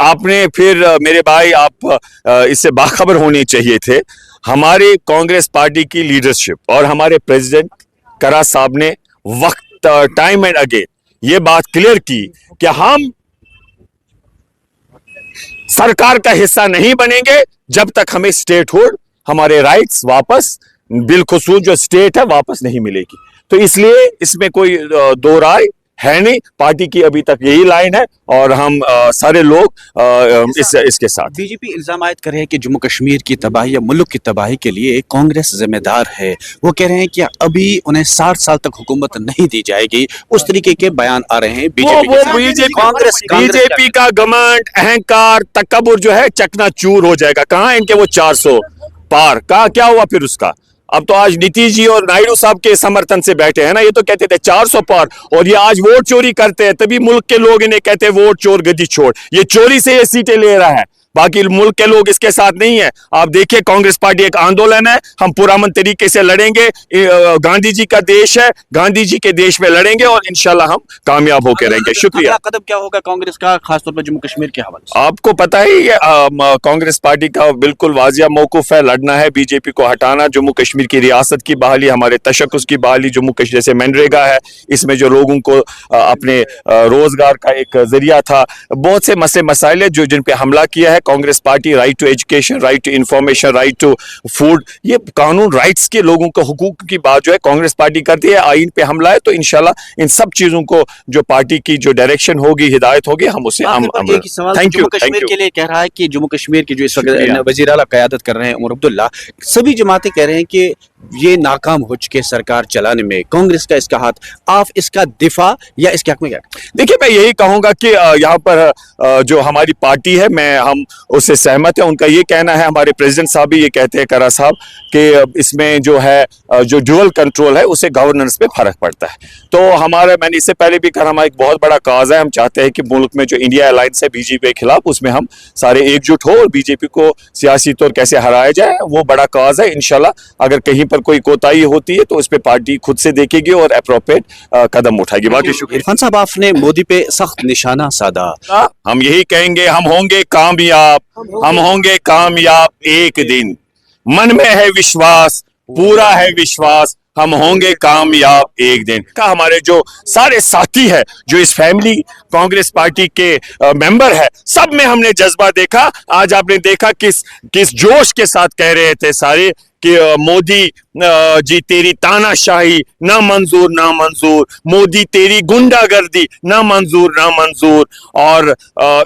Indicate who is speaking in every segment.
Speaker 1: آپ نے پھر میرے بھائی آپ اس سے باخبر ہونے چاہیے تھے. ہماری کانگریس پارٹی کی لیڈرشپ اور ہمارے پریزیڈنٹ کرا صاحب نے وقت ٹائم اینڈ اگین یہ بات کلیئر کی کہ ہم سرکار کا حصہ نہیں بنیں گے جب تک ہمیں اسٹیٹ ہوڈ ہمارے رائٹس واپس بالخصوص جو اسٹیٹ ہے واپس نہیں ملے گی. تو اس لیے اس میں کوئی دو رائے ہے نہیں. پارٹی کی ابھی تک یہی لائن ہے اور ہم سارے لوگ اس کے ساتھ.
Speaker 2: بی جے پی الزام عائد کر رہے ہیں کہ جموں کشمیر کی تباہی یا ملک کی تباہی کے لیے کانگریس ذمہ دار ہے. وہ کہہ رہے ہیں کہ ابھی انہیں 60 سال تک حکومت نہیں دی جائے گی. اس طریقے کے بیان آ رہے ہیں
Speaker 1: بی جے پی کا گمنڈ اہنکار تکبر جو ہے چکنا چور ہو جائے گا. کہاں ان کے وہ 400 پار کیا ہوا پھر اس کا؟ اب تو آج نیتیش جی اور نائیڈو صاحب کے سمرتھن سے بیٹھے ہیں نا. یہ تو کہتے تھے 400 پار اور یہ آج ووٹ چوری کرتے ہیں. تبھی ملک کے لوگ انہیں کہتے ہیں ووٹ چور گدی چھوڑ. یہ چوری سے یہ سیٹیں لے رہا ہے. باقی ملک کے لوگ اس کے ساتھ نہیں ہیں. آپ دیکھیں کانگریس پارٹی ایک آندولن ہے. ہم پرامن طریقے سے لڑیں گے. گاندھی جی کا دیش ہے. گاندھی جی کے دیش میں لڑیں گے اور انشاءاللہ ہم کامیاب ہو کے رہیں گے. شکریہ.
Speaker 2: اگلا قدم کیا ہوگا کانگریس کا خاص طور پر جموں کشمیر کے حوالے سے؟
Speaker 1: آپ کو پتا ہے یہ کانگریس پارٹی کا بالکل واضح موقف ہے. لڑنا ہے بی جے پی کو ہٹانا. جموں کشمیر کی ریاست کی بحالی ہمارے تشخص کی بحالی جموں کشمیر جیسے منریگا ہے اس میں جو لوگوں کو اپنے روزگار کا ایک ذریعہ تھا. بہت سے مسائل ہیں جن پہ حملہ کیا ہے Congress party. Right to education, right to information, right to food, یہ قانون رائٹس کے لوگوں کو حقوق کی بات جو ہے کانگریس پارٹی کرتی ہے. آئین پہ حملہ ہے تو انشاءاللہ ان سب چیزوں کو جو پارٹی کی جو ڈائریکشن ہوگی ہدایت ہوگی ہم اسے
Speaker 2: جموں کشمیر کے لیے کہہ رہا ہے کہ جموں کشمیر کی جو اس وقت وزیر اعلیٰ قیادت کر رہے ہیں عمر عبداللہ, سبھی جماعتیں کہہ رہے ہیں کہ یہ ناکام ہو چکے سرکار چلانے میں. کانگریس کا اس کا ہاتھ, آپ اس کا دفاع یا اس کے حق میں کیا؟
Speaker 1: دیکھیے میں یہی کہوں گا کہ یہاں پر جو ہماری پارٹی ہے ہم اس سے سہمت ہیں. ان کا یہ کہنا ہے, ہمارے پریزیڈنٹ صاحب بھی یہ کہتے ہیں کرا صاحب کہ اس میں جو ہے جو ڈیول کنٹرول ہے اسے گورننس پہ فرق پڑتا ہے. تو میں نے اس سے پہلے بھی کہا ہمارا ایک بہت بڑا کاز ہے. ہم چاہتے ہیں کہ ملک میں جو انڈیا الائنس ہے بی جے پی کے خلاف اس میں ہم سارے ایک جٹ ہو اور بی جے پی کو سیاسی طور کیسے ہرایا جائے. وہ بڑا کاز ہے. انشاءاللہ اگر کہیں پر کوئی کوتاہی ہوتی ہے تو اس پہ پارٹی خود سے دیکھے گی اور اپروپریٹ قدم اٹھائے گی. باقی شکریہ.
Speaker 2: عرفان صاحب آپ نے مودی پہ سخت نشانہ سادھا.
Speaker 1: ہم یہی کہیں گے ہم ہوں گے کامیاب, ہم ہوں گے کامیاب ایک دن. من میں ہے وشواس, پورا ہے وشواس, ہم ہوں گے کامیاب ایک دن. ہمارے جو سارے ساتھی ہیں جو اس فیملی کانگریس پارٹی کے ممبر ہے سب میں ہم نے جذبہ دیکھا. آج آپ نے دیکھا کس جوش کے ساتھ کہہ رہے تھے سارے کہ مودی جی تیری تانا شاہی نہ منظور نہ منظور, مودی تیری گنڈا گردی نہ منظور نہ منظور. اور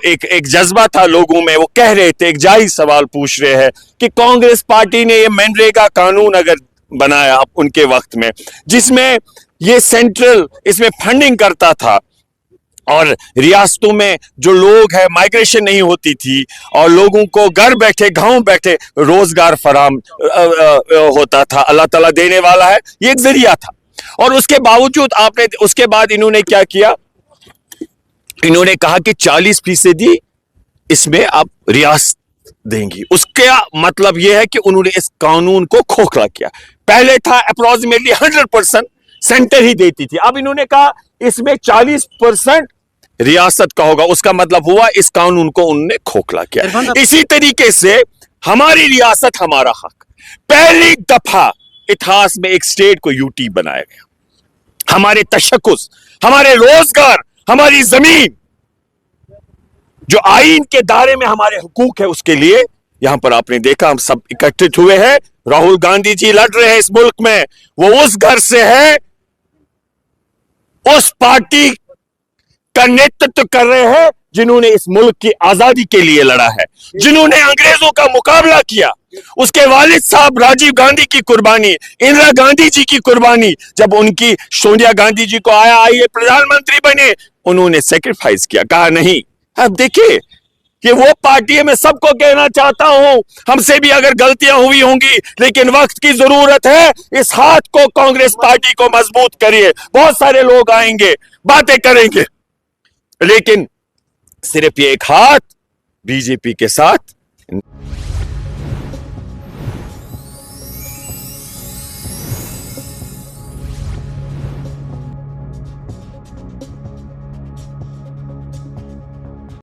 Speaker 1: ایک جذبہ تھا لوگوں میں. وہ کہہ رہے تھے, ایک جائز سوال پوچھ رہے ہیں کہ کانگریس پارٹی نے یہ منریگا قانون اگر بنایا ان کے وقت میں جس میں یہ سینٹرل اس میں فنڈنگ کرتا تھا اور ریاستوں میں جو لوگ ہیں مائگریشن نہیں ہوتی تھی اور لوگوں کو گھر بیٹھے گاؤں بیٹھے روزگار فراہم ہوتا تھا. اللہ تعالیٰ دینے والا ہے, یہ ایک ذریعہ تھا. اور اس کے باوجود اس کے بعد انہوں نے کیا کیا, انہوں نے کہا کہ 40% اس میں آپ ریاست دیں گی. اس کا مطلب یہ ہے کہ انہوں نے اس قانون کو کھوکھلا کیا. پہلے تھا اپروکسیمیٹلی 100% سینٹر ہی دیتی تھی. اب انہوں نے کہا اس میں 40% ریاست کا ہوگا. اس کا مطلب ہوا اس قانون کو انہوں نے کھوکھلا کیا. اسی طریقے سے ہماری ریاست ہمارا حق, پہلی دفعہ اتہاس میں ایک اسٹیٹ کو یو ٹی بنایا گیا. ہمارے تشخص, ہمارے روزگار, ہماری زمین جو آئین کے دائرے میں ہمارے حقوق ہے اس کے لیے یہاں پر آپ نے دیکھا ہم سب اکٹھت ہوئے ہیں. راہل گاندھی جی لڑ رہے ہیں اس ملک میں. وہ اس گھر سے ہے, اس پارٹی کا نیترتو کر رہے ہیں جنہوں نے اس ملک کی آزادی کے لیے لڑا ہے, جنہوں نے انگریزوں کا مقابلہ کیا. اس کے والد صاحب راجیو گاندھی کی قربانی, اندرا گاندھی جی کی قربانی, جب ان کی سونیا گاندھی جی کو آئیے پردھان منتری بنے, انہوں نے سیکریفائز کیا, کہا نہیں. اب دیکھیے کہ وہ پارٹی ہے, میں سب کو کہنا چاہتا ہوں ہم سے بھی اگر غلطیاں ہوئی ہوں گی لیکن وقت کی ضرورت ہے. اس ہاتھ کو کانگریس پارٹی کو مضبوط کریے. بہت سارے لوگ آئیں گے, باتیں کریں گے, لیکن صرف یہ ایک ہاتھ بی جے پی کے ساتھ